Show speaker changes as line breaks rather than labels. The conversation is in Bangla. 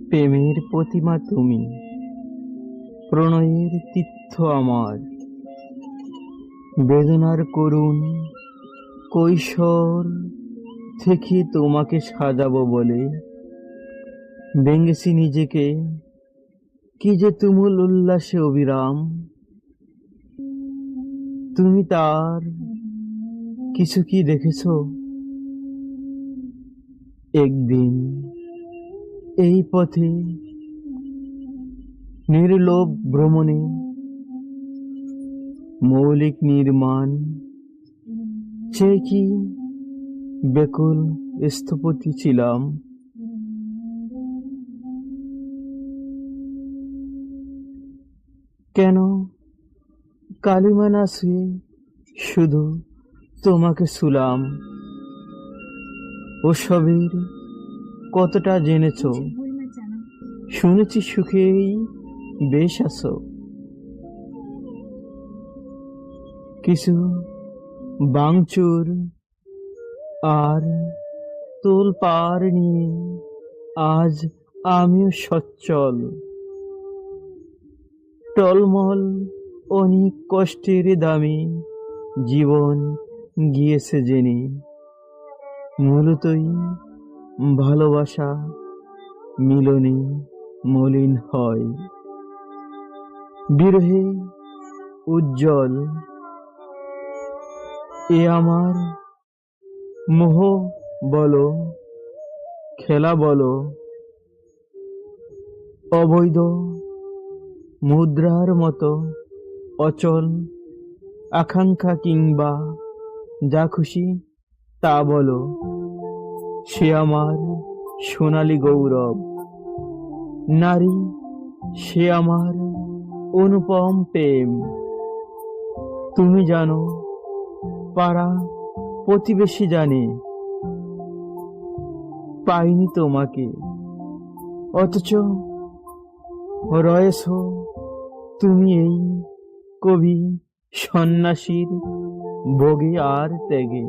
প্রেমের প্রতিমা তুমি, প্রণয়ের তীর্থ আমার, বেদনার করুণ কৈশোর থেকে তোমাকে সাজাবো বলে ভেঙেছি নিজেকে, কি যে তুমুল উল্লাসে অবিরাম। তুমি তার কিছু কি দেখেছো? একদিন এই পথে নির্লোভ ভ্রমণে মৌলিক নির্মাণ সে কি বেকুল স্থপতি ছিলাম। কেন কালিমা না ছুঁয়ে শুধু তোমাকে ছুলাম? ওসবের কতটা জেনেছ? শুনেছি সুখেই বেশ আছো। কিছু ভাঙচুর আর তোল পার নিয়ে আজ আমিও সচ্ছল। টলমল অনেক কষ্টের দামে জীবন গিয়েছে জেনে, মূলতই ভালোবাসা মিলনে মলিন হয়, বিরহে উজ্জ্বল। এ আমার মোহ বলো, খেলা বলো, অবৈধ মুদ্রার মতো অচল আকাঙ্ক্ষা, কিংবা যা খুশি তা বলো, সে আমার সোনালী গৌরব। নারী সে আমার অনুপম প্রেম। তুমি জানো, পাড়া প্রতিবেশী জানে, পাইনি তোমাকে, অথচ রয়েছ তুমি এই কবি সন্ন্যাসীর ভোগে আর ত্যাগে।